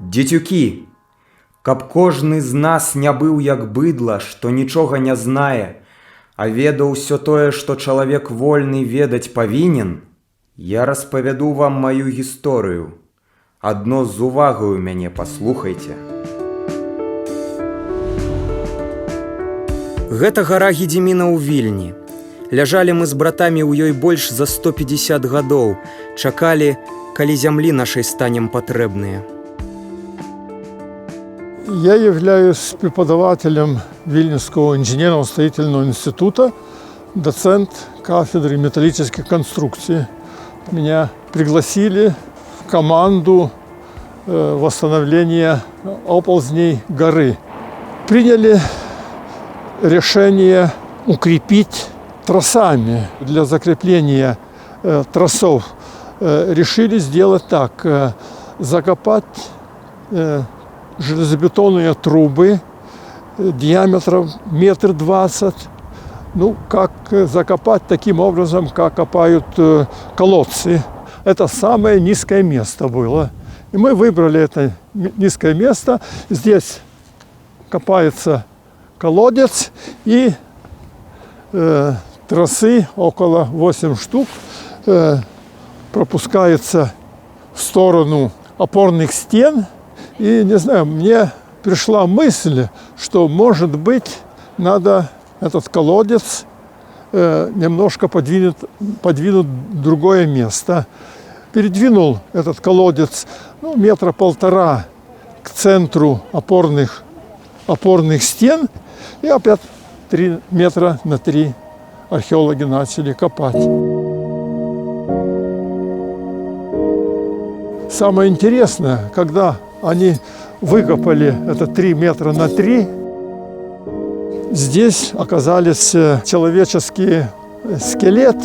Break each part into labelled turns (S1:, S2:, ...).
S1: Дзецюкі, каб кожны з нас не быў як быдла, што нічога не знае, а ведаў усё тое, што чалавек вольны ведаць павінен, я распавяду вам маю гісторыю. Адно з увагаю мяне паслухайце. Гэта гара Гедзіміна ў Вільні. Ляжалі мы з братамі ў ёй больш за 150 гадоў, чакалі, калі зямлі нашай станем патрэбныя.
S2: Я являюсь преподавателем Вильнюсского инженерно-строительного института, доцент кафедры металлических конструкций. Меня пригласили в команду восстановления оползней горы. Приняли решение укрепить тросами. Для закрепления тросов решили сделать так: закопать железобетонные трубы диаметром 1,20 м. Ну, как закопать таким образом, как копают колодцы. Это самое низкое место было. И мы выбрали это низкое место. Здесь копается колодец, и тросы, около 8 штук, пропускается в сторону опорных стен. И, не знаю, мне пришла мысль, что, может быть, надо этот колодец немножко подвинуть в другое место. Передвинул этот колодец 1,5 метра к центру опорных стен, и опять 3 метра на 3 археологи начали копать. Самое интересное, когда они выкопали это 3 метра на 3, здесь оказались человеческий скелет.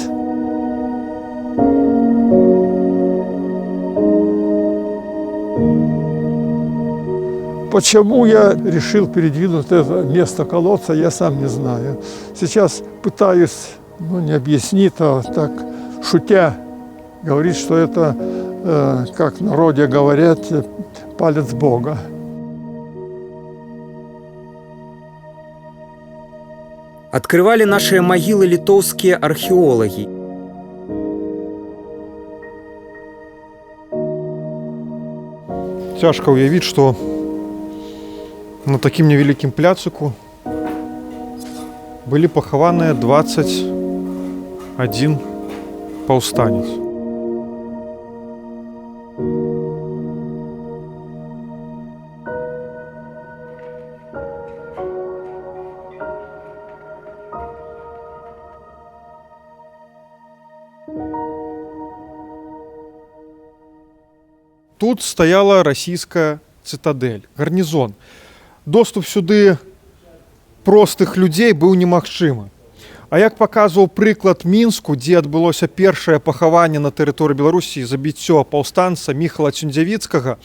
S2: Почему я решил передвинуть это место колодца, я сам не знаю. Сейчас пытаюсь, не объяснить, а так шутя говорить, что это, как в народе говорят, палец Бога.
S1: Открывали наши могилы литовские археологи.
S3: Тяжко уявить, что на таким невеликим пляцыку были похованы 21 паўстанец. Тут стаяла расійская цытадэль, гарнізон. Доступ сюды простых людзей быў немагчымы. А як паказваў прыклад Мінску, дзе адбылося першае пахаванне на тэрыторыі Беларусі, забіццё паўстанца Міхала Цюндзявіцкага,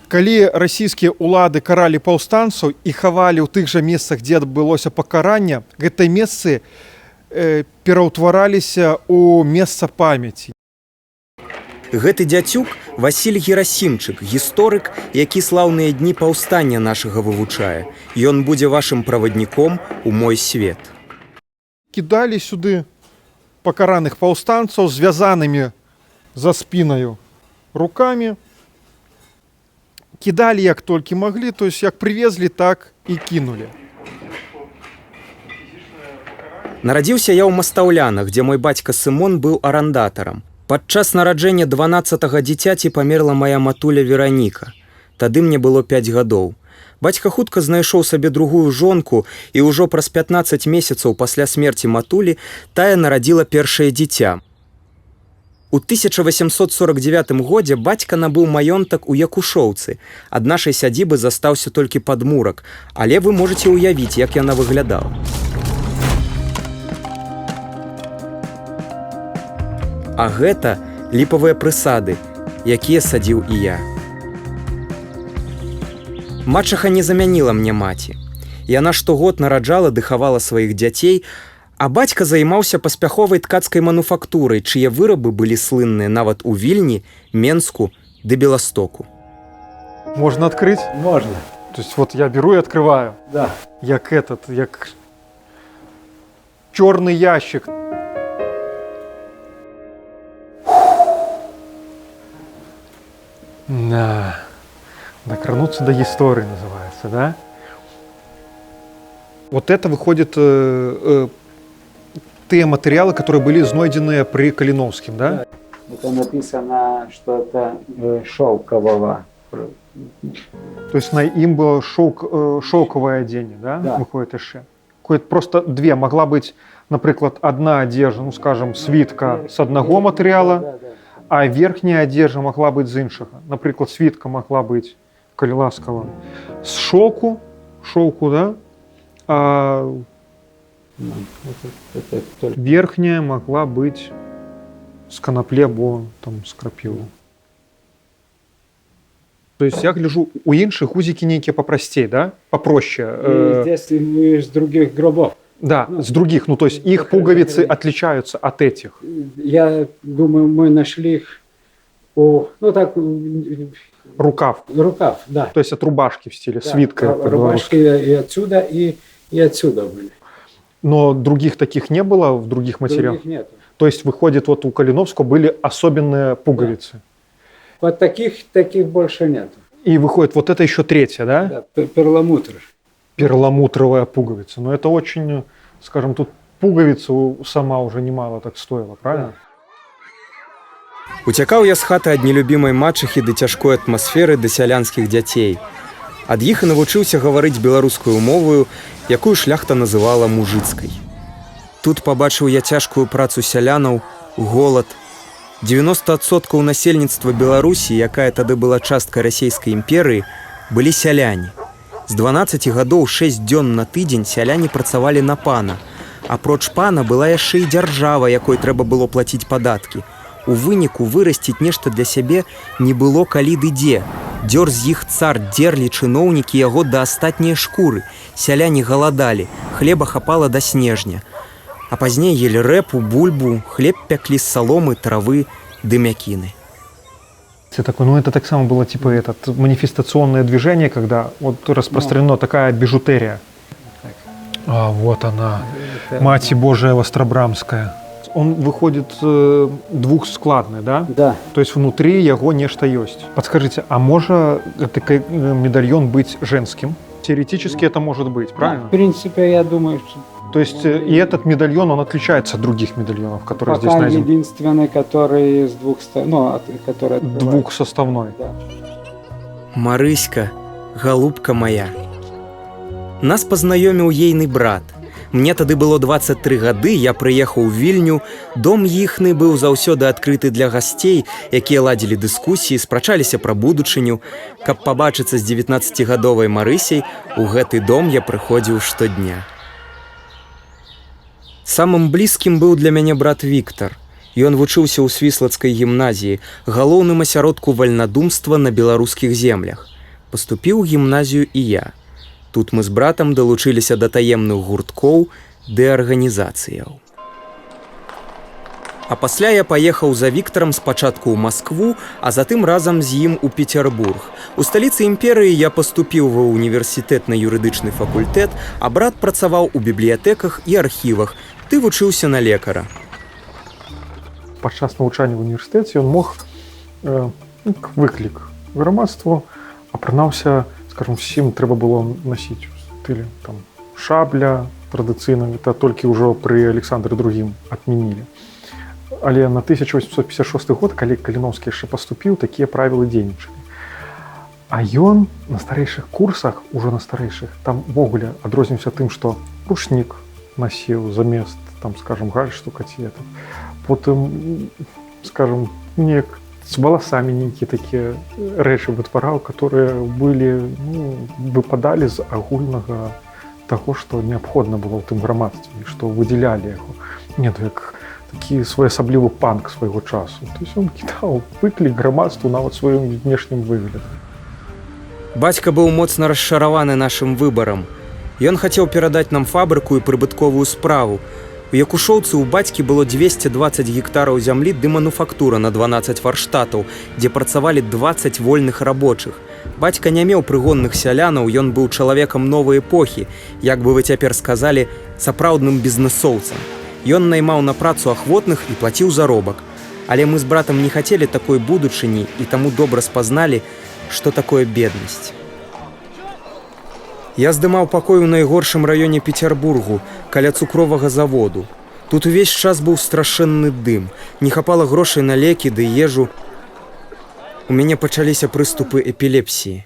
S3: калі расійскія ўлады каралі паўстанцаў і хавалі ў тых жа месцах, дзе адбылося пакаранне, гэтыя месцы пераўтвараліся ў месца памяці.
S1: Гэты дзяцюк Васіль Герасімчык, гісторык, які слаўныя дні паўстання нашага вывучае. Ён будзе вашым правадніком у мой свет.
S3: Кідалі сюды пакараных паўстанцаў звязанымі за спінаю рукамі. Кідалі як толькі маглі, то есть як прывезлі, так і кінулі.
S1: Нарадзіўся я ў Мастаўлянах, дзе мой бацька Сымон быў арандатарам. Падчас нараджэння 12-га дзіцяці памерла моя матуля Вераніка. Тады мне было 5 гадоў. Бацька хутка знайшоў сабе другую жонку, і ўжо праз 15 месяцаў пасля смерці матулі тая нарадзіла першае дзіця. У 1849 годзе бацька набыў маёнтак у Якушоўцы. Ад нашай сядзібы застаўся толькі падмурак, але вы можаце ўявіць, як яна выглядала. А гэта ліпавыя прысады, якія садзіў і я. Мачаха не замяніла мне маці. Яна штогод нараджала ды хавала сваіх дзяцей, а бацька займаўся паспяховай ткацкай мануфактурай, чые вырабы былі слынныя нават у Вільні, Менску ды Беластоку.
S3: Можно открыть?
S4: Можно.
S3: То есть вот я беру и открываю.
S4: Да.
S3: Як як черный ящик. Да. Докрануться до истории называется, да? Вот это выходит те материалы, которые были знойдены при Калиновском, да?
S4: Это написано что-то шелкового.
S3: То есть на им было шелковое одение, да?
S4: Да.
S3: Выходит еще. Просто две. Могла быть, например, одна одежда, ну скажем, свитка с одного материала,
S4: Да.
S3: а верхняя одежда могла быть з іншого. Наприклад, свитка могла быть, коли ласково, с шелку, да? А
S4: Это только...
S3: верхняя могла быть с коноплі або там з крапивы. То есть я гляжу, у інших гузики некие попростей, да? Попроще.
S4: Здесь из других гробов.
S3: Да, с других. Ну, то есть их пуговицы отличаются от этих.
S4: Я думаю, мы нашли их
S3: Рукав.
S4: рукав, да.
S3: То есть от рубашки в стиле,
S4: Да,
S3: свитка.
S4: рубашки и отсюда, и отсюда были.
S3: Но других таких не было в других материалах?
S4: Других нету.
S3: То есть, выходит, вот у Калиновского были особенные пуговицы.
S4: Вот таких больше нету.
S3: И выходит, вот это еще третья, да?
S4: Да, перламутр.
S3: Перламутровая пуговица. Но это очень, скажем, тут пуговица сама уже немало так стоила, правильно?
S1: Уцякаў я з хаты ад нелюбімай мачыхі ды цяжкой атмасферы да сялянскіх дзяцей. Ад іх і навучыўся гаварыць беларускую мовою, якую шляхта называла мужыцкай. Тут пабачыў я цяжкую працу сялянаў, голад. 90% насельніцтва Беларусі, якая тады была часткай расійскай імперыі, былі сяляне. З 12 гадоў 6 дзён на тыдзень сяляне працавалі на пана. Апроч пана была яшчэ і дзяржава, якой трэба было плаціць падаткі. У выніку вырасціць нешта для сябе не было калі ды дзе. Дзёр з іх цар, дзерлі чыноўнікі яго да астатняй шкуры. Сяляне галадалі, хлеба хапала да снежня. А пазней елі рэпу, бульбу, хлеб пяклі з саломы, травы, дымякіны.
S3: Это так само было типа манифестационное движение, когда вот распространена такая бижутерия. А вот она, Мать Божия Востробрамская. Он выходит двухскладный, да?
S4: Да.
S3: То есть внутри его нечто есть. Подскажите, а может такой медальон быть женским? Теоретически это может быть, правильно?
S4: В принципе, я думаю, что
S3: То есть и этот медальон, он отличается от других медальонов, которые
S4: пока
S3: здесь найдены.
S4: единственный, который с двух сторон, который открывает.
S3: Двухсоставной.
S4: Да.
S1: Марыська, голубка моя. Нас пазнаёміў ейны брат. Мне тады было 23 гады, я прыехаў у Вільню. Дом іхны быў заўсёды адкрыты для гасцей, якія ладзілі дыскусіі, спрачаліся пра будучыню. Каб пабачыцца з 19гадовай Марысяй, у гэты дом я прыходзіў штодня. Самым блізкім быў для мяне брат Віктар. Ён вучыўся ў свіслацкай гімназіі, галоўным асяродку вальнадумства на беларускіх землях. Паступіў у гімназію і я. Тут мы з братам далучыліся да таемных гурткоў ды арганізацыяў. А пасля я паехаў за Віктарам спачатку ў Маскву, а затым разам з ім у Петербург. У сталіцы імперыі я паступіў ва універсітэт на юрыдычны факультэт, а брат працаваў у бібліятэках і архівах. Ты вучыўся на лекара.
S3: Падчас навучання в універсітэце ён мог выклік грамадству, апранаўся, скажем, всім трэба было насіць у стылі там шабля традыцыйна, это толькі ўжо пры Александры II адмянілі. Але на 1856 год, калі Каліновскі яшчэ паступіў, такія правілы дзейнічалі. А ён на старэйшых курсах, ужо на старэйшых, там ввогуле адрозніваўся тым, што рушнік насіў замест, там, скажем, гальштука ці это. Потым, скажем, неяк з валасамі нейкія такія рэчы вытвараў, которые былі, выпадалі з агульнага таго, што неабходна было ў тым грамадстве, што выдзялялі яго. Не, як такі своеасаблівы панк свайго часу. То есть ён кідаў выклік грамадству нават сваім внешнім выглядам.
S1: Бацька быў моцна расчараваны нашым выбарам. Ён хацеў перадаць нам фабрыку і прыбытковую справу. У Якушоўцы ў бацькі было 220 гектараў зямлі ды мануфактура на 12 варштатаў, дзе працавалі 20 вольных рабочых. Бацька не меў прыгонных сялянаў, ён быў чалавекам новай эпохі, як бы вы цяпер сказалі, сапраўдным бізнэсоўцам. Ён наймаў на працу ахвотных і плаціў заробак. Але мы з братам не хацелі такой будучыні і таму добра спазналі, што такое беднасць. Я здымаў пакой у найгоршым раёне Пецярбургу, каля цукровага заводу. Тут увесь час быў страшэнны дым, не хапала грошай на лекі ды ежу. У мяне пачаліся прыступы эпілепсіі.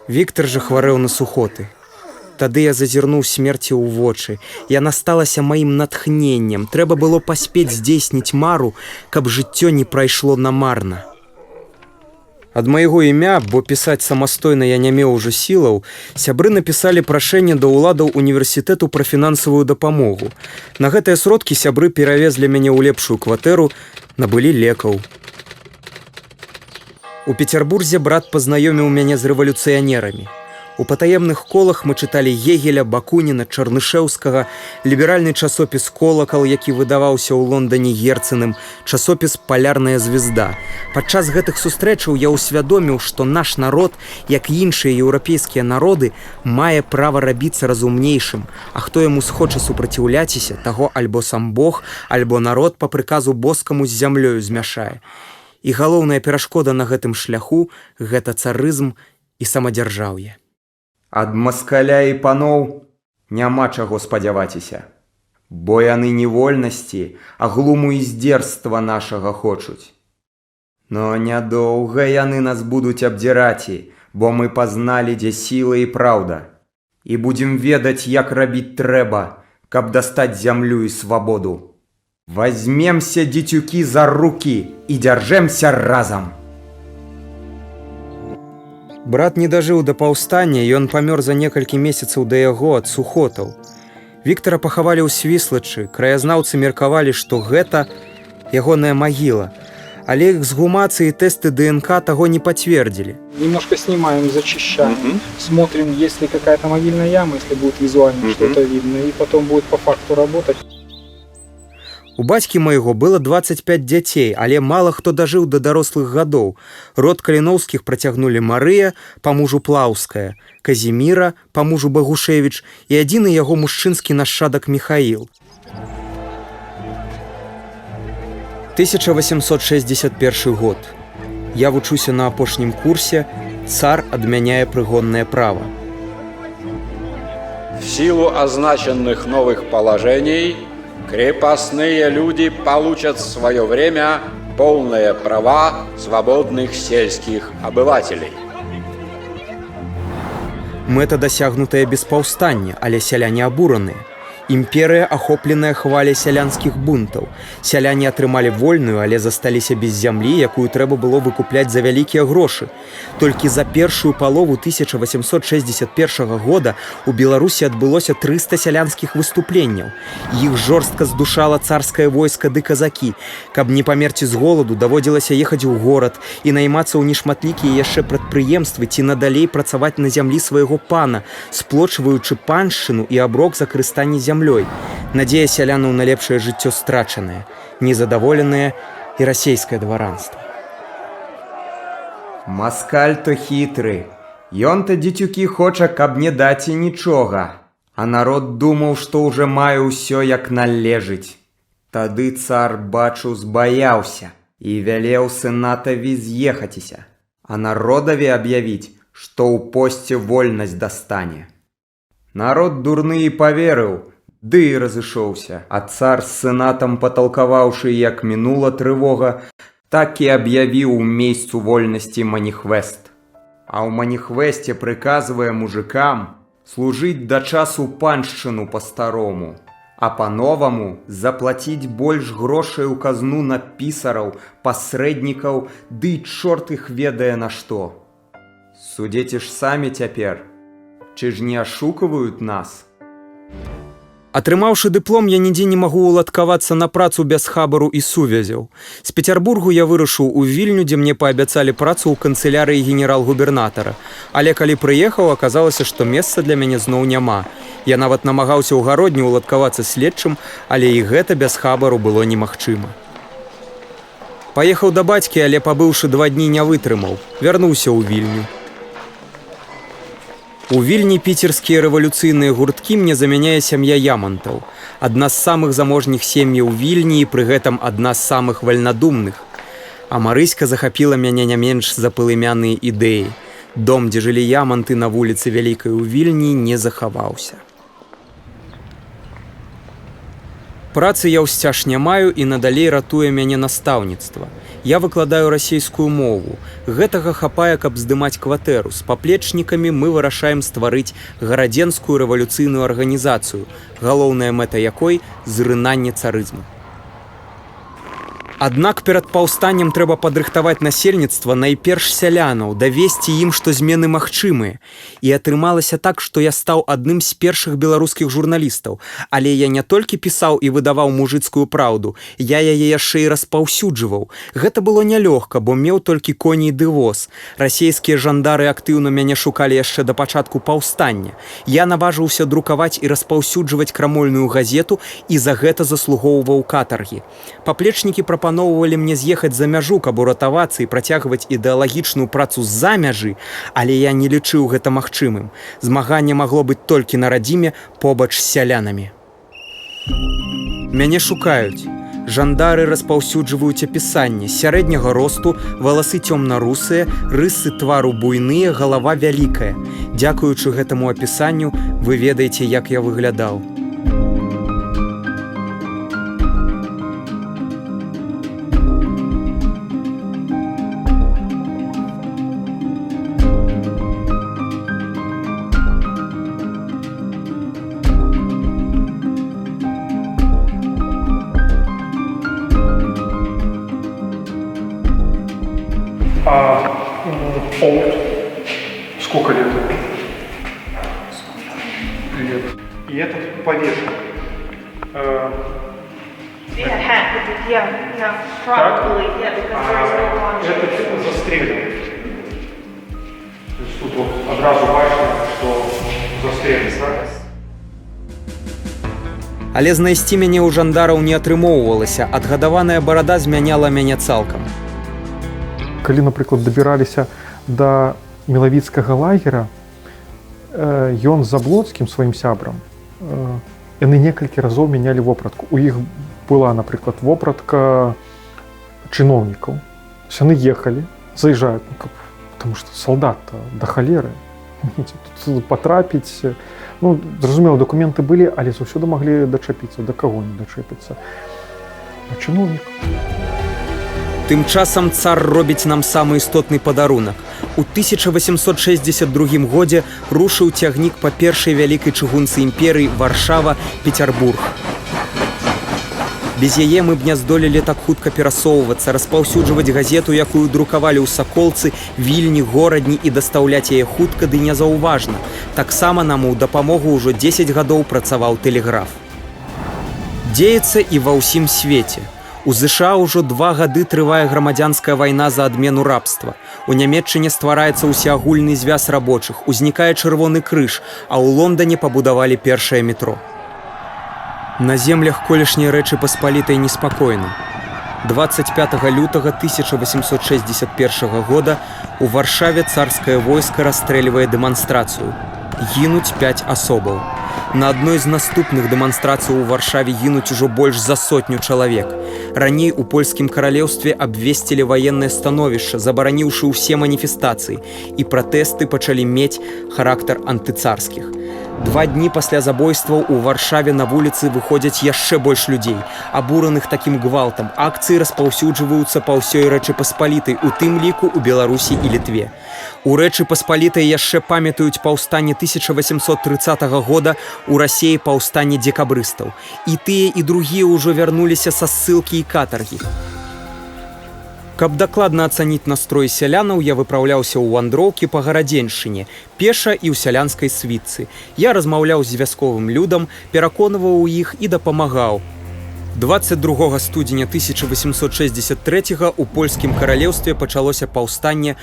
S1: Віктар жа хварэў на сухоты. Тады я зазірнуў смерці ў вочы. Яна сталася маім натхненнем. Трэба было паспець здзейсніць мару, каб жыццё не прайшло намарна. Ад майго імя, бо пісаць самастойна я не меў ужо сілаў, сябры напісалі прашэнне да ўладаў універсітэту пра фінансавую дапамогу. На гэтыя сродкі сябры перавезлі мяне ў лепшую кватэру, набылі лекаў. У Пецярбурзе брат пазнаёміў мяне з рэвалюцыянерамі. У патаемных колах мы чыталі Гегеля, Бакуніна, Чарнышэўскага, ліберальны часопіс «Колакал», які выдаваўся ў Лондане Герцэным, часопіс «Палярная звезда». Падчас гэтых сустрэчаў я ўсвядоміў, што наш народ, як і іншыя еўрапейскія народы, мае права рабіцца разумнейшым, а хто яму схоча супраціўляціся, таго альбо сам Бог, альбо народ па прыказу боскаму з зямлёю змяшае. І галоўная перашкода на гэтым шляху – гэта царызм і самадзяржаўе. Ад маскаля і паноў няма чаго спадзяваціся, бо яны не вольнасці, а глуму і здзерства нашага хочуць. Но нядоўга яны нас будуць абдзіраць, бо мы пазналі, дзе сіла і праўда, і будзем ведаць, як рабіць трэба, каб дастаць зямлю і свабоду. Возьмемся, дзецюкі, за рукі і дзяржэмся разам. Брат не дажыў да паўстання, ён памёр за некалькі месяцаў да яго ад сухотаў. Віктара пахавалі ў Свіслачы, краязнаўцы меркавалі, што гэта ягоная магіла, але эксгумацыі і тэсты ДНК таго не пацвердзілі.
S4: Немножко снимаем, зачищаем, смотрим, есть ли какая-то могильная яма, если будет визуально что-то видно, и потом будет по факту работать.
S1: У бацькі майго было 25 дзяцей, але мала хто дажыў да дарослых гадоў. Род Каліноўскіх працягнулі Марыя, па мужу Плаўская, Казіміра, па мужу Багушевіч і адзіны яго мужчынскі нашчадак Міхаіл. 1861 год. Я вучуся на апошнім курсе, цар адмяняе прыгоннае права.
S5: В силу означенных новых положений крепостные люди получат в свое время полные права свободных сельских обывателей.
S1: Мэта дасягнутая без паўстання, але сяляне абураныя. Імперыя, ахопленая хваляй сялянскіх бунтаў. Сяляне атрымалі вольную, але засталіся без зямлі, якую трэба было выкупляць за вялікія грошы. Толькі за першую палову 1861 года у Беларусі адбылося 300 сялянскіх выступленняў. Іх жорстка здушала царскае войска ды казакі. Каб не памерці з голаду, даводзілася ехаць у горад і наймацца ў нешматлікія яшчэ прадпрыемствы ці надалей працаваць на зямлі свайго пана, сплочваючы паншчыну і аброк за карыстанне зямлёй. Надзея сялянаў на лепшае жыццё страчанае, незадаволенае і расейскае дваранства. Маскаль то хітры. Ён-то, дзецюкі, хоча, каб не даць і нічога. А народ думаў, што ўжо мае ўсё як належыць. Тады цар, бачу, збаяўся і вялеў сенатаві з'ехаціся, а народаві аб'явіць, што ў посце вольнасць дастане. Народ дурны і паверыў, ды і разышоўся, а цар з сенатам, паталкаваўшы, як мінула трывога, так і аб'явіў у месцу вольнасці маніхвест. А ў маніхвесце прыказвае мужикам служыць да часу паншчыну па-старому, а па-новаму заплаціць больш грошай у казну на пісараў, пасрэднікаў, ды чорт іх ведае на што. Судзеце ж самі цяпер, ці ж не ашукваюць нас? Атрымаўшы дыплом, я нідзе не магу уладкавацца на працу без хабару і сувязяў. З Пецярбургу я вырашыў у Вільню, дзе мне паабяцалі працу ў канцылярыі генерал-губернатара. Але калі прыехаў, аказалася, што месца для мяне зноў няма. Я нават намагаўся ў гародні уладкавацца следчым, але і гэта без хабару было немагчыма. Паехаў да бацькі, але пабыўшы 2 дні не вытрымаў, вярнуўся ў Вільню. У Вільні піцерскія рэвалюцыйныя гурткі мне замяняе сям'я Ямантаў. Адна з самых заможных сем'яў Вільні і пры гэтым адна з самых вальнадумных. А Марыська захапіла мяне не менш за палымяныя ідэі. Дом, дзе жылі Яманты на вуліцы Вялікай у Вільні, не захаваўся. Працы я ўсцяж не маю і надалей ратуе мяне настаўніцтва. Я выкладаю расейскую мову. Гэтага хапае, каб здымаць кватэру. З паплечнікамі мы вырашаем стварыць гарадзенскую рэвалюцыйную арганізацыю, галоўная мэта якой – зрынанне царызму. Аднак перад паўстаннем трэба падрыхтаваць насельніцтва, найперш сялянаў, давесці ім, што змены магчымыя. І атрымалася так, што я стаў адным з першых беларускіх журналістаў. Але я не толькі пісаў і выдаваў мужыцкую праўду, я яе яшчэ і распаўсюджваў. Гэта было нялёгка, бо меў толькі коней ды воз. Расейскія жандары актыўна мяне шукалі яшчэ да пачатку паўстання. Я наважыўся друкаваць і распаўсюджваць крамольную газету і за гэта заслугоўваў катаргі. Паплечнікі прапаноўвалі мне з'ехаць за мяжу, каб уратавацца і працягваць ідэалагічную працу з-за мяжы, але я не лічыў гэта магчымым. Змаганне магло быць толькі на радзіме побач з сялянамі. Мяне шукаюць. Жандары распаўсюджваюць апісанне. Сярэдняга росту, валасы цёмна-русыя, рысы твару буйныя, галава вялікая. Дзякуючы гэтаму апісанню вы ведаеце, як я выглядаў.
S3: Олд. Сколько лет? Лет. И этот повешен. Этот застрелен. То есть тут вот одразу бачно, что застрелен, да?
S1: Але знайсці мяне ў жандараў не атрымоўвалася, адгадаваная барада змяняла мяне цалкам.
S3: Калі, напрыклад, дабіраліся да мелавіцкага лагера, ён з Заблоцкім, сваім сябрам, яны некалькі разоў мянялі вопратку. У іх была, напрыклад, вопратка чыноўнікаў. Яны ехалі, заязджаюць, потому што солдат да халеры. Тут патрапіць, зразумела, дакументы былі, але заўсёды маглі дачапіцца, да каго не дачэпіцца. Да чыноўнікаў.
S1: Тым часам цар робіць нам самы істотны падарунак. У 1862 годзе рушыў цягнік па першай вялікай чыгунцы імперыі Варшава-Пецярбург. Без яе мы б не здолелі так хутка перасоўвацца, распаўсюджваць газету, якую друкавалі ў Саколцы, Вільні, Горадні і дастаўляць яе хутка ды незаўважна. Таксама нам у дапамогу ўжо 10 гадоў працаваў тэлеграф. Дзеецца і ва ўсім свеце. У ЗША ўжо 2 гады трывае грамадзянская вайна за адмену рабства. У Нямецчыне ствараецца ўсеагульны звяз рабочых, узнікае Чырвоны крыж, а ў Лондане пабудавалі першае метро. На землях колішняй Рэчы Паспалітай неспакойна. 25 лютага 1861 года у Варшаве царскае войска расстрэльвае дэманстрацыю. Гінуць 5 асобаў. На адной з наступных дэманстрацый у Варшаве гінуць ужо больш за 100 чалавек. Раней у польскім каралеўстве абвесцілі ваеннае становішча, забараніўшы ўсе маніфестацыі, і пратэсты пачалі мець характар антыцарскіх. 2 дні пасля забойстваў у Варшаве на вуліцы выходзяць яшчэ больш людзей, абураных такім гвалтам. Акцыі распаўсюджваюцца па ўсёй Рэчы Паспалітай, у тым ліку ў Беларусі і Літве. У Рэчы Паспалітай яшчэ памятаюць паўстанне 1830 года, у Расеі паўстанне дзекабрыстаў. І тыя, і другія ўжо вярнуліся са ссылкі і катаргі. Каб дакладна ацаніць настрой сялянаў, я выпраўляўся ў вандроўкі па гарадзеншчыне, пеша і ў сялянскай світцы. Я размаўляў з вясковым людам, пераконваў іх і дапамагаў. 22 студзеня 1863 у польскім каралеўстве пачалося паўстанне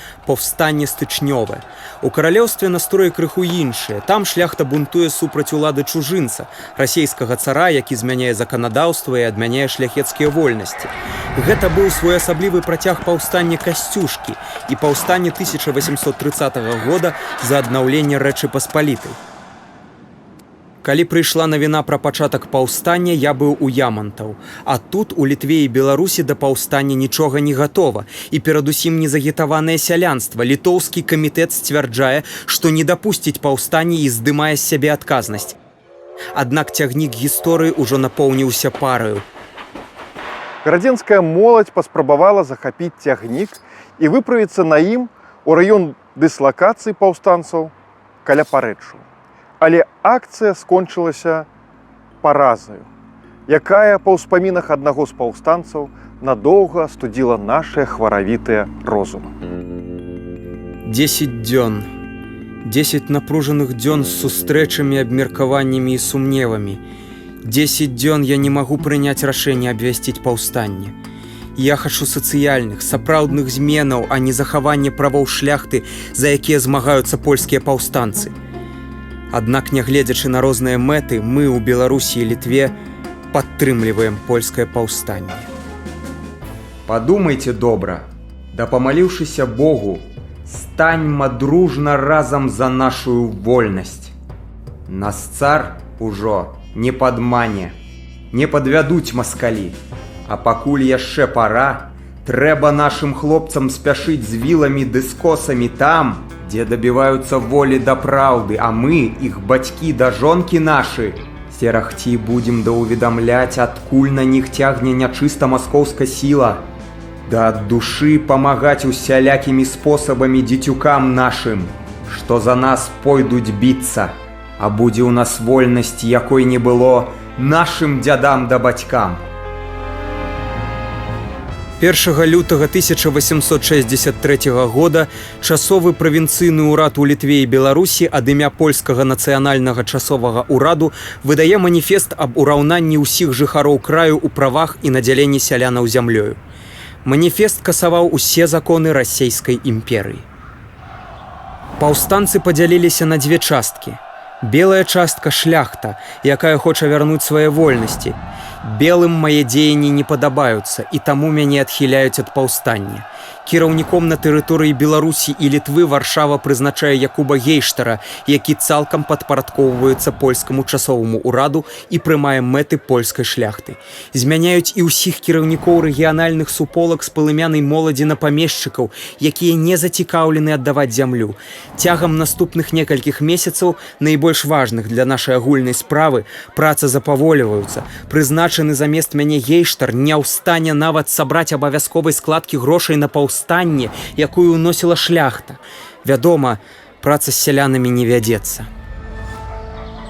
S1: стычнёве. У каралеўстве настроі крыху іншыя. Там шляхта бунтуе супраць улады чужынца, расейскага цара, які змяняе заканадаўства і адмяняе шляхецкія вольнасці. Гэта быў своеасаблівы працяг паўстання Касцюшкі і паўстанне 1830 года за аднаўленне Рэчы Паспалітай. Калі прыйшла навіна пра пачатак паўстання, я быў у Ямантаў. А тут у Літве і Беларусі да паўстання нічога не гатова. І перадусім незагітаванае сялянства. Літоўскі камітэт сцвярджае, што не дапусціць паўстання і здымае з сябе адказнасць. Аднак цягнік гісторыі ўжо напоўніўся параю.
S6: Гарадзенская моладзь паспрабавала захапіць цягнік і выправіцца на ім у раён дыслакацыі паўстанцаў каля Парэчу. Але акцыя скончылася паразаю, якая па ўспамінах аднаго з паўстанцаў надоўга астудзіла нашыя хваравітыя розумы.
S1: 10 дзён. 10 напружаных дзён з сустрэчамі, абмеркаваннямі і сумневамі. 10 дзён я не магу прыняць рашэнне абвясціць паўстанне. Я хачу сацыяльных, сапраўдных зменаў, а не захавання правоў шляхты, за якія змагаюцца польскія паўстанцы. Аднак, нягледзячы на розныя мэты, мы ў Беларусі і Літве падтрымліваем польскае паўстанне. Падумайце добра, да памаліўшыся Богу, станьма дружна разам за нашую вольнасць. Нас цар ужо не падмане, не падвядуць маскалі, а пакуль яшчэ пара, трэба нашым хлопцам спяшыць з віламі ды з косамі там, дзе дабіваюцца волі да праўды, а мы, іх бацькі да жонкі нашы, серахці будзем даўведамляць, адкуль на них цягне нячыста маскоўска сіла, да ад душы памагаць усялякімі спосабамі дзецюкам нашым, што за нас пойдуць біцца, а будзе ў нас вольнасць, якой не было нашым дзядам да бацькам. 1 лютага 1863 года часовы правінцыйны ўрад у Літве і Беларусі ад імя польскага нацыянальнага часовага ўраду выдае маніфест аб ураўнанні ўсіх жыхароў краю ў правах і надзяленні сялянаў зямлёю. Маніфест касаваў усе законы расейскай імперыі. Паўстанцы падзяліліся на дзве часткі. Белая частка шляхта, якая хоча вярнуць свае вольнасці. Белым мае дзеянні не падабаюцца, і таму мяне адхіляюць ад паўстання. Кіраўніком на тэрыторыі Беларусі і Літвы Варшава прызначае Якуба Гейштара, які цалкам падпарадкоўваецца польскаму часоваму ўраду і прымае мэты польскай шляхты. Змяняюць і ўсіх кіраўнікоў рэгіянальных суполак з палымянай моладзі на памешчыкаў, якія не зацікаўлены аддаваць зямлю. Цягам наступных некалькіх месяцаў, найбольш важных для нашай агульнай справы, працы запаволіваюцца. Прызначаны замест мяне Гейштар не ў стане нават сабраць абавязковай складкі грошай на паўстанне, якую ўносіла шляхта. Вядома, праца з сялянамі не вядзецца.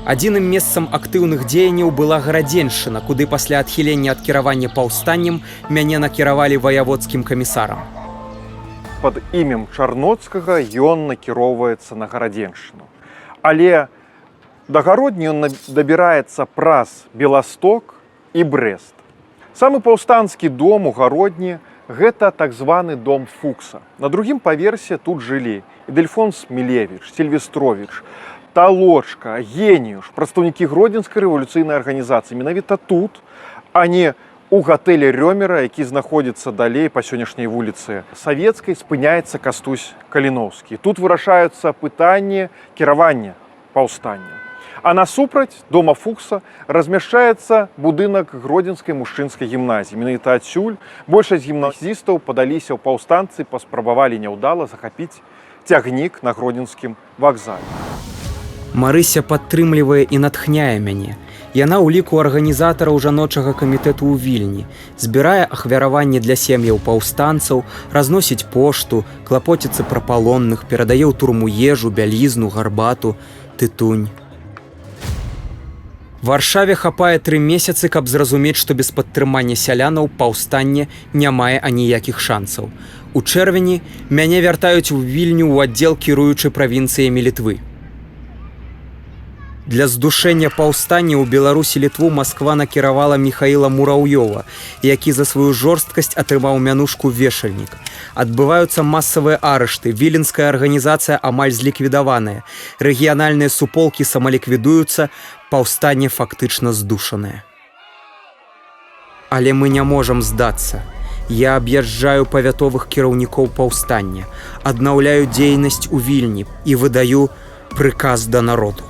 S1: Адзіным месцам актыўных дзеянняў была Гарадзеншчына, куды пасля адхілення ад кіравання паўстаннем мяне накіравалі ваяводскім камісарам.
S6: Пад імем Чарноцкага ён накіроўваецца на Гарадзеншчыну. Але да Гародні ён дабіраецца праз Беласток і Брэст. Самы паўстанскі дом у Гародні гэта так званы дом Фукса. На другім паверсе тут жылі Ідэльфонс Мілевіч, Сільвестровіч, Талочка, Геніюш, прадстаўнікі Гродзенскай рэвалюцыйнай арганізацыі. Менавіта тут, а не у гатэлі Рёмера, які знаходзіцца далей па сённяшняй вуліцы Савецкай, спыняецца Кастусь Каліноўскі. Тут вырашаюцца пытанні кіравання паўстання. А насупраць дома Фукса размяшчаецца будынак Гродзенскай мужчынскай гімназіі. Менавіта адсюль большасць гімназістаў падаліся ў паўстанцы, паспрабавалі няўдала захапіць цягнік на Гродзенскім вакзале.
S1: Марыся падтрымлівае і натхняе мяне. Яна ў ліку арганізатараў жаночага камітэту ў Вільні, збірае ахвяраванне для сем'яў паўстанцаў, разносіць пошту, клапоціцца пра палонных, перадае ў турму ежу, бялізну, гарбату, тытунь. Варшаве хапае 3 месяцы, каб зразумець, што без падтрымання сялянаў паўстанне не мае аніякіх шансаў. У чэрвені мяне вяртаюць у Вільню ў аддзел кіруючы правінцыямі Літвы. Для здушэння паўстання ў Беларусі Літву Масква накіравала Міхаіла Мураўёва, які за сваю жорсткасць атрымаў мянушку вешальнік. Адбываюцца масавыя арышты, віленская арганізацыя амаль зліквідаваная, рэгіянальныя суполкі самаліквідуюцца, паўстанне фактычна здушанае. Але мы не можам здацца. Я аб'язджаю павятовых кіраўнікоў паўстання, аднаўляю дзейнасць у Вільні і выдаю прыказ да народу.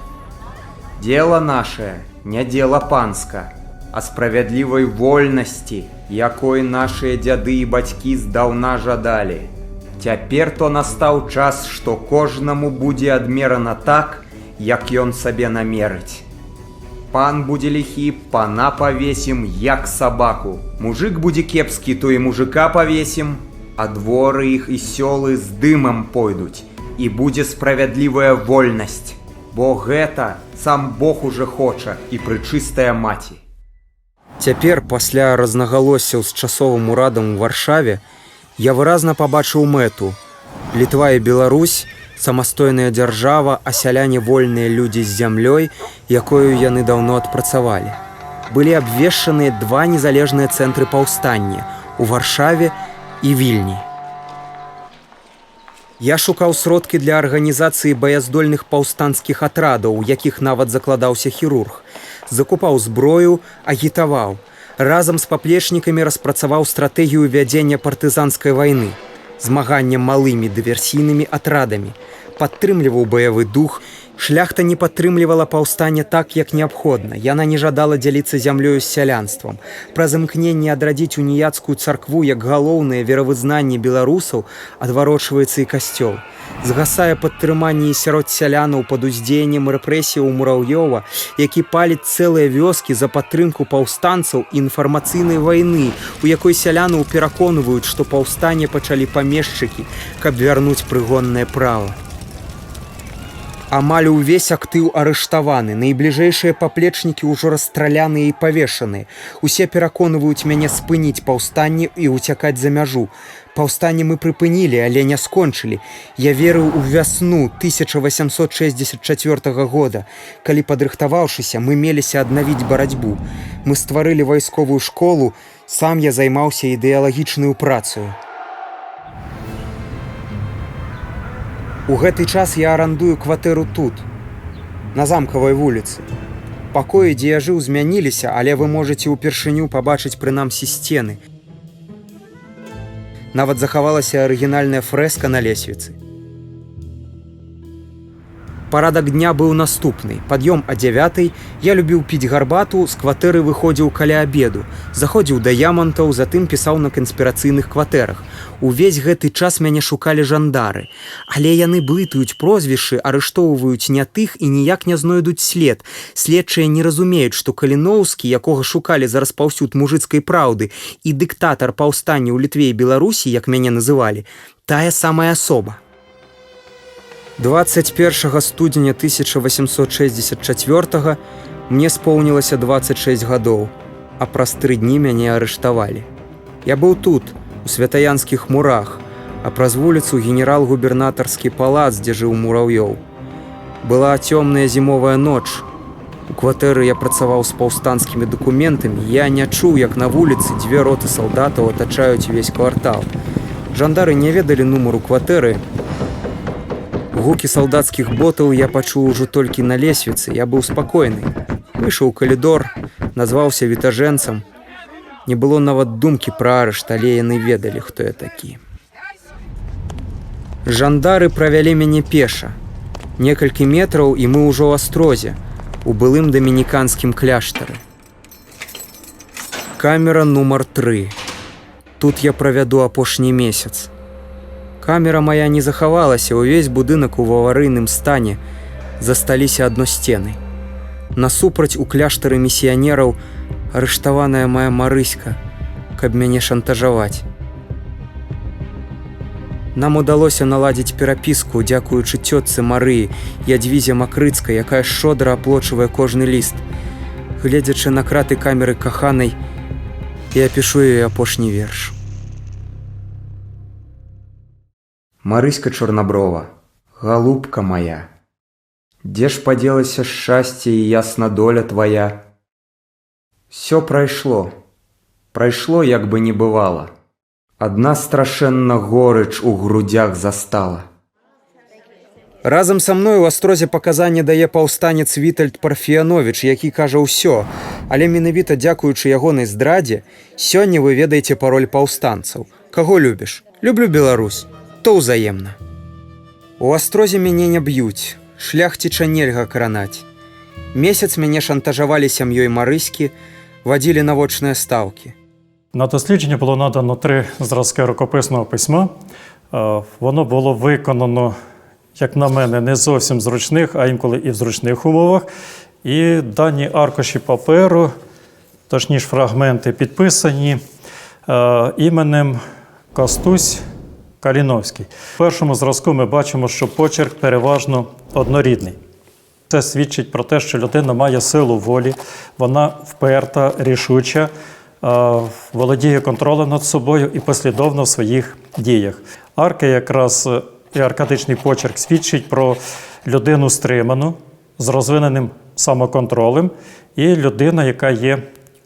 S1: Дело наше не дело панска, а справядлівай вольнасці, якой нашыя дзяды і бацькі здаўна жадалі. Цяпер то настаў час, што кожнаму будзе адмерана так, як ён сабе намерыць. Пан будзе ліхі, пана павесім, як сабаку. Мужик будзе кепскі, то і мужика павесім, а дворы іх і сёлы з дымам пойдуць, і будзе справядлівая вольнасць. Бо гэта сам Бог уже хоча і прычыстая маці. Цяпер, пасля рознагалоссяў з часовым урадам у Варшаве, я выразна пабачыў мэту. Літва і Беларусь – самастойная дзяржава, а сяляне вольныя людзі з зямлёй, якую яны даўно адпрацавалі. Былі абвешчаныя два незалежныя цэнтры паўстання – у Варшаве і Вільні. Я шукаў сродкі для арганізацыі баяздольных паўстанцкіх атрадаў, у якіх нават закладаўся хірург. Закупаў зброю, агітаваў. Разам з паплечнікамі распрацаваў стратэгію вядзення партызанскай вайны, змагання малымі дыверсійнымі атрадамі, падтрымліваў баявы дух. Шляхта не падтрымлівала паўстанне так, як неабходна. Яна не жадала дзяліцца зямлёю з сялянствам. Праз імкненне адрадзіць уніяцкую царкву як галоўнае веравызнанне беларусаў адварочваецца і касцёл. Згасае падтрыманне і сярод сялянаў пад уздзеяннем рэпрэсіяў Мураўёва, які паліць цэлыя вёскі за падтрымку паўстанцаў і інфармацыйнай вайны, у якой сялянаў пераконваюць, што паўстанне пачалі памешчыкі, каб вярнуць прыгоннае права. Амаль увесь актыў арыштаваны, найбліжэйшыя паплечнікі ўжо расстраляныя і павешаныя. Усе пераконваюць мяне спыніць паўстанне і ўцякаць за мяжу. Паўстанне мы прыпынілі, але не скончылі. Я верыў у вясну 1864 года, калі, падрыхтаваўшыся, мы меліся аднавіць барацьбу. Мы стварылі вайсковую школу, сам я займаўся ідэалагічнаю працаю. У гэты час я арандую кватэру тут, на Замкавай вуліцы. Пакоі, дзе я жыў, змяніліся, але вы можаце ўпершыню пабачыць прынамсі сцены. Нават захавалася арыгінальная фрэска на лесвіцы. Парадак дня быў наступны. Пад'ём о 9:00, я любіў піць гарбату, з кватэры выходзіў каля абеду, заходзіў да ямантаў, затым пісаў на канспірацыйных кватэрах. Увесь гэты час мяне шукалі жандары, але яны блытаюць прозвішчы, арыштоўваюць не тых і ніяк не знойдуць след. Следчыя не разумеюць, што Каліноўскі, якога шукалі за распаўсюд мужыцкай праўды, і дыктатар паўстання ў Літве і Беларусі, як мяне называлі, тая самая асоба. 21 студзеня 1864 мне споўнілася 26 гадоў, а праз 3 дні мяне арыштавалі. Я быў тут, у Святаянскіх мурах, а праз вуліцу генерал-губернатарскі палац, дзе жыў Мураўёў. Была цёмная зімовая ноч. У кватэры я працаваў з паўстанцкімі дакументамі. Я не чуў, як на вуліцы 2 роты салдатаў атачаюць увесь квартал. Жандары не ведалі нумару кватэры. Гукі салдацкіх ботаў я пачуў ужо толькі на лесвіцы. Я быў спакойны. Выйшаў у калідор, назваўся вітажэнцам. Не было нават думкі пра арышт, але яны ведалі, хто я такі. Жандары правялі мяне пеша. Некалькі метраў, і мы ўжо ў Астрозе, у былым дамініканскім кляштары. Камера нумар 3. Тут я правяду апошні месяц. Камера моя не захавалася, увесь будынак у аварыйным стане, засталіся адностены. Насупраць у кляштары місіянераў арыштаваная моя Марыська, каб мяне шантажаваць. Нам удалося наладзіць перапіску, дзякуючы цётцы Марыі, Ядвізе Макрыцкай, якая шчодра аплочвае кожны ліст. Гледзячы на краты камеры каханай, я пішу ёй апошні верш. Марыська Чорнаброва, галубка моя, Дзе ж падзелася шчасце і ясна доля твая? Всё прайшло, як бы не бывала. Адна страшэнна горыч у грудях застала. Разам са мной у астрозе паказанне дае паўстанец Вітальд Парфіяновіч, які кажа ўсё, але менавіта дзякуючы ягонай здрадзе, сёння вы ведаеце пароль паўстанцаў. Каго любіш? Люблю Беларусь. То ўзаемна. У астрозе мяне не б'юць, шляхціча нельга кранаць. Месяц мяне шантажавалі сям'ёй Марыські, вадзілі на вочныя стаўкі.
S7: На дослідження було надано 3 зразки рукописного письма. Воно було виконано, як на мене, не зовсім зручних, а інколи і в зручних умовах. І дані аркуші паперу, точніше фрагменти, підписані іменем Костусь Каліновський. В першому зразку ми бачимо, що почерк переважно однорідний. Це свідчить про те, що людина має силу волі, вона вперта, рішуча, володіє контролем над собою і послідовно в своїх діях. Арки якраз і аркадичний почерк свідчить про людину стриману, з розвиненим самоконтролем і людина, яка є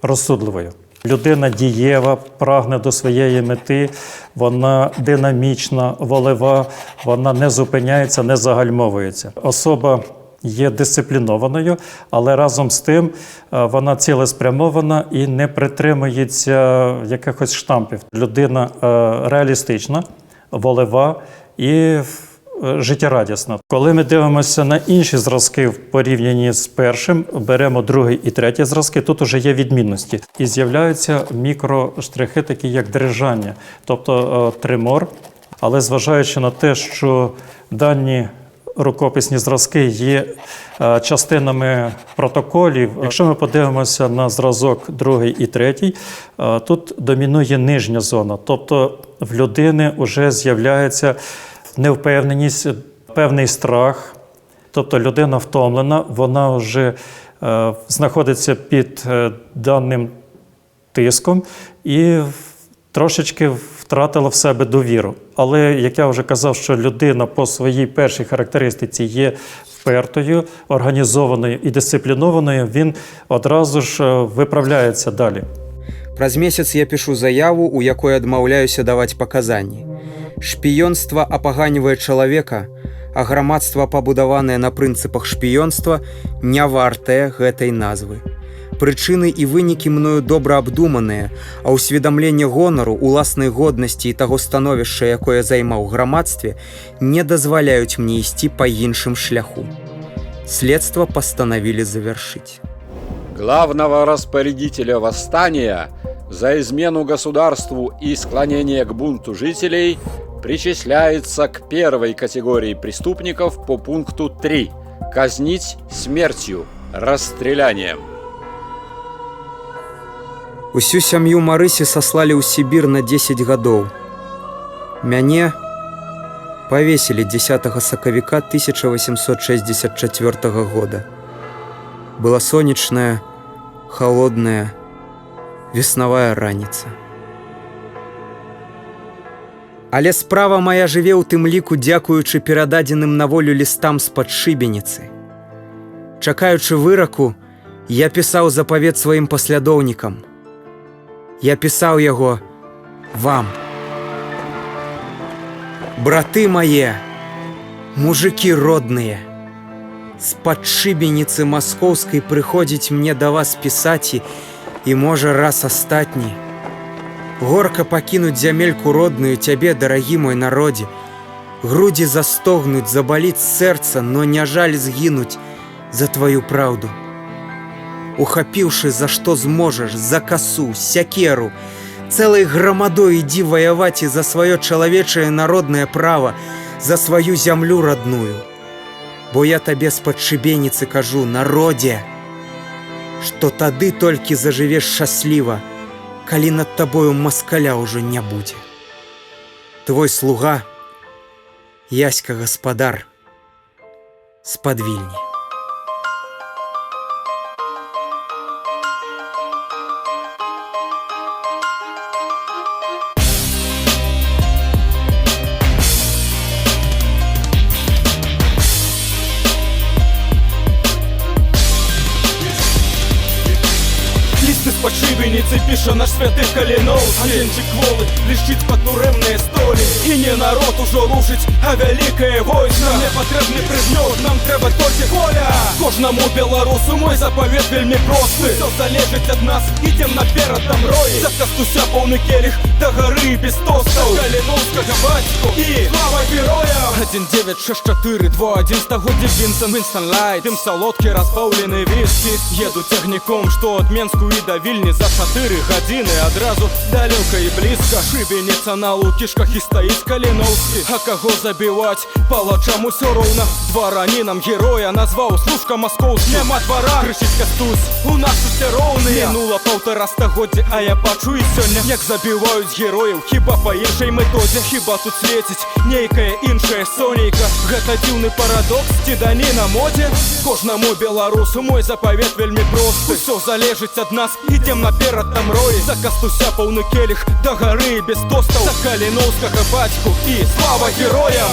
S7: розсудливою. Людина дієва, прагне до своєї мети, вона динамічна, волева, вона не зупиняється, не загальмовується. Особа є дисциплінованою, але разом з тим вона цілеспрямована і не притримується якихось штампів. Людина реалістична, волева і життєрадісна. Коли ми дивимося на інші зразки в порівнянні з першим, беремо другий і третій зразки, тут уже є відмінності. І з'являються мікроштрихи, такі як дрижання, тобто тремор. Але зважаючи на те, що дані рукописні зразки є частинами протоколів. Якщо ми подивимося на зразок другий і третій, тут домінує нижня зона. Тобто в людини вже з'являється невпевненість, певний страх. Тобто людина втомлена, вона вже знаходиться під даним тиском і трошечки втратила в себе довіру. Але, як я вже казав, що людина по своїй першій характеристиці є впертою, організованою і дисциплінованою, він одразу ж виправляється далі.
S1: Праз месяц я пишу заяву, у якой адмаўляюся даваць паказанні. Шпіёнства апаганьвае чалавека, а грамадства, пабудаванае на прынцыпах шпіёнства, не вартае гэтай назвы. Прычыны і вынікі мною добра абдуманыя, а ўсведамленне гонару, уласнай годнасці і таго становішча, якое займаў у грамадстве, не дазваляюць мне ісці па іншым шляху. Следства постановили завершить.
S5: Главного распорядителя восстания за измену государству и склонение к бунту жителей причисляется к первой категории преступников по пункту 3 – казнить смертью, расстрелянием.
S1: Усю сям'ю Марысі саслалі ў Сібір на 10 гадоў. Мяне павесілі 10 сакавіка 1864 года. Была сонечная, холодная, веснавая раніца. Але справа моя жыве ў тым ліку, дзякуючы перададзеным на волю лістам з-пад шыбеніцы. Чакаючы выраку, я пісаў запавет сваім паслядоўнікам. Я пісаў яго вам. Браты мае, мужыкі родныя, з-пад шыбеніцы маскоўскай прыходзіць мне да вас пісаць і можа раз астатні. Горка пакінуць зямельку родную цябе, дарагі мой народзе. Грудзі застогнуць, забаліць сэрца, но не жаль згінуць за тваю праўду. Ухапіўшы за што зможаш, за касу, сякеру, цэлай грамадой ідзі ваяваць і за сваё чалавечае народнае права, за сваю зямлю родную. Бо я табе з-пад шыбеніцы кажу, народзе, што тады толькі зажывеш шчасліва, калі над табою маскаля ўжо не будзе. Твой слуга, Яська гаспадар, з-пад Вільні.
S8: шибеницы пише наш святий Каліновський. Агенчик кволи блищить по туремные столі. І не народ уже рушить, а великое войско. Не потрібний предмет, нам треба тільки воля. Кожному белорусу мой заповедь вельми простий. Все залежить від нас, ідем наперед там рої. Закастуся повний келих до гори без тостов. Каліновського батьку і слава героям. 1964, 2-1 стагоддзя Винстон Лайт. Дым солодкий, разбавленный виски. Еду тягником, что от Менску и до Вильни за 4 годины. Одразу далеко и близко. Шибеница на лукишках и стоит Каліновський. А кого забивать? Палачам все ровно. Дворанином героя назвал служка московский. Нема двора, кричить кастусь, у нас усе ровные. Минуло 1,5 стагоддзя, а я бачу і сьогодні, як забивають героїв. Хіба по іншій методі, хіба тут світить нейкая іншая сонейка. Гэта дивный парадокс, ці да не на моде. Кожному белорусу мой заповедь вельми простий. Все залежить от нас, ідем наперед там рої. За кастуся повний келих до гори без тостов. За Каліновського батьку і слава героям.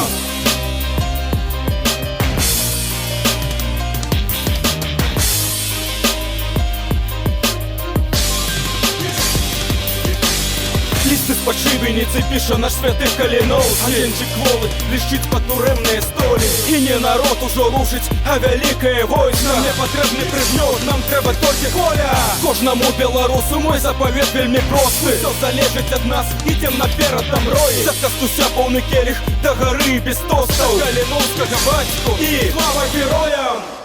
S8: Лист из-под шибеницы пише наш святий Каліновський. Агенчик кволи блищить по туремные столі. І не народ уже рушить, а великое войско. Не потрібний предмет, нам треба тільки воля. Кожному белорусу мой заповедь вельми простий. Все залежить від нас, ідем наперед там рої. За кастуся повний келих до гори без тостов. Каліновського батьку і слава героям.